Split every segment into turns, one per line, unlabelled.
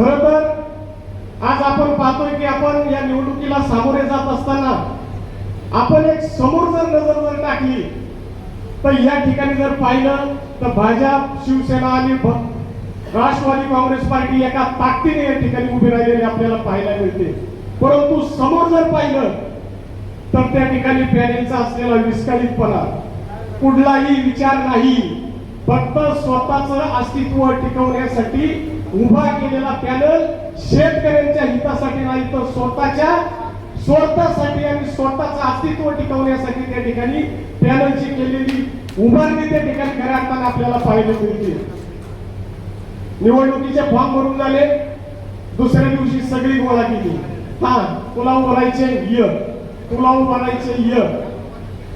खरं तर आज आपण पाहतोय की आपण या निवडणुकीला सामोरे जात असताना आपण एक समोर जर नजर टाकली तर या ठिकाणी जर पाहिलं तर भाजप, शिवसेना आणि राष्ट्रवादी काँग्रेस पार्टी एका ताकदीने या ठिकाणी उभी राहिलेली आपल्याला पाहायला मिळते। परंतु समोर जर पाहिलं तर त्या ठिकाणी पॅनेलचा असलेला विस्कळीतपणा, कुठलाही विचार नाही, फक्त स्वतःचं अस्तित्व टिकवण्यासाठी उभा केलेला पॅनल शेतकऱ्यांच्या हितासाठी नाही तर स्वतःच्या स्वार्थासाठी आणि स्वतःचं अस्तित्व टिकवण्यासाठी त्या ठिकाणी पॅनलची केलेली उभारणी त्या ठिकाणी खऱ्या अर्थाने आपल्याला पाहायला मिळते। निवडणुकीचे फॉर्म भरून झाले, दुसऱ्या दिवशी सगळी गोळा केली, हा तुला बोलायचे य, तुला बोलायचे य।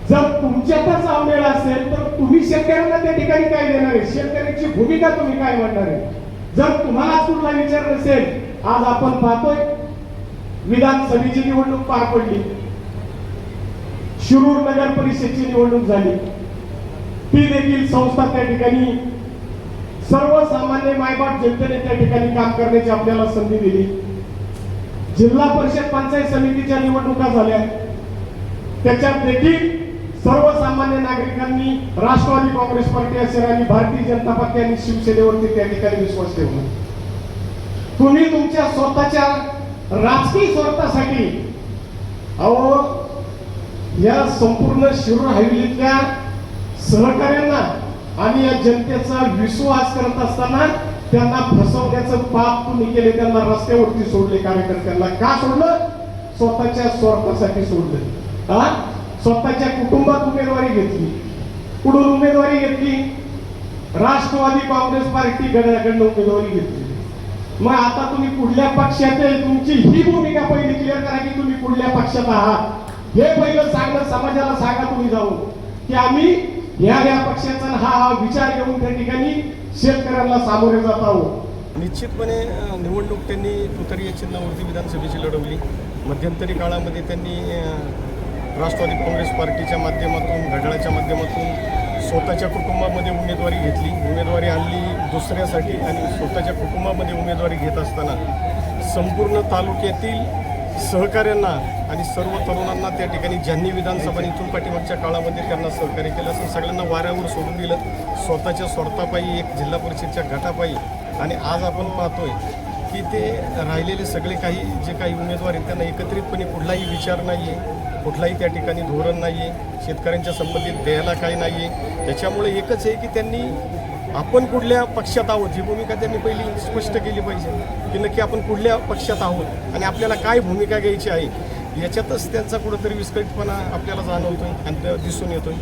जर तुमच्यातच अवमेळ असेल तर तुम्ही शेतकऱ्यांना त्या ठिकाणी काय देणार आहे, शेतकऱ्यांची भूमिका तुम्ही काय मांडणार आहे? जर तुम्हाला कुठला विचार नसेल, आज आपण पाहतोय विधानसभेची निवडणूक पार पडली, शिरूर नगर परिषदेची निवडणूक झाली, ती देखील संस्था त्या ठिकाणी सर्वसामान्य मायबाप जनतेने त्या ठिकाणी काम करण्याची आपल्याला संधी दिली। जिल्हा परिषद पंचायत समितीच्या निवडणुका झाल्या, त्याच्यात देखील सर्वसामान्य नागरिकांनी राष्ट्रवादी काँग्रेस पार्टी असेल आणि भारतीय जनता पार्टी आणि शिवसेनेवरती त्या ठिकाणी विश्वास ठेवला। तुम्ही तुमच्या स्वतःच्या राजकीय स्वार्थासाठी अहो या संपूर्ण शिरूर हवेलीतल्या सहकार्यांना आणि या जनतेचा विश्वास करत असताना त्यांना फसवण्याचं पाप तुम्ही केले, त्यांना रस्त्यावरती सोडले, कार्यकर्त्यांना का सोडलं? स्वतःच्या स्वार्थासाठी सोडलं। हा स्वतःच्या कुटुंबात उमेदवारी घेतली, कुठून उमेदवारी घेतली? राष्ट्रवादी काँग्रेस पार्टी गडाकडनं उमेदवारी घेतली। मग आता तुम्ही कुठल्या पक्षात आहे, तुमची ही भूमिका पहिली क्लिअर करा की तुम्ही कुठल्या पक्षात आहात, हे पहिलं सांगणं समाजाला सांगा तुम्ही जाऊन की आम्ही या पक्षाचा हा विचार घेऊन त्या ठिकाणी शेतकऱ्यांना सामोरे जात आहोत।
निश्चितपणे निवडणूक त्यांनी तुतारी या चिन्हावरती विधानसभेची लढवली। मध्यंतरी काळामध्ये त्यांनी राष्ट्रवादी काँग्रेस पार्टीच्या माध्यमातून, घड्याळाच्या माध्यमातून स्वतःच्या कुटुंबामध्ये उमेदवारी घेतली, उमेदवारी आणली दुसऱ्यासाठी आणि स्वतःच्या कुटुंबामध्ये उमेदवारी घेत असताना संपूर्ण तालुक्यातील सहकार्यांना आणि सर्व तरुणांना त्या ठिकाणी ज्यांनी विधानसभा इथून पाठीमागच्या काळामध्ये त्यांना सहकार्य केलं असं सगळ्यांना वाऱ्यावर सोडून दिलं, स्वतःच्या स्वार्थापायी, एक जिल्हा परिषदच्या गटापायी। आणि आज आपण पाहतोय की ते राहिलेले सगळे काही जे काही उमेदवार आहेत त्यांना एकत्रितपणे कुठलाही विचार नाही आहे, कुठलाही त्या ठिकाणी धोरण नाही आहे, शेतकऱ्यांच्या संबंधित द्यायला काही नाही आहे। त्याच्यामुळे एकच आहे की त्यांनी आपण कुठल्या पक्षात आहोत ही भूमिका त्यांनी पहिली स्पष्ट केली पाहिजे की नक्की आपण कुठल्या पक्षात आहोत आणि आपल्याला काय भूमिका घ्यायची आहे। याच्यातच त्यांचा कुठंतरी विस्कळीतपणा आपल्याला जाणवतोय आणि दिसून येतोय।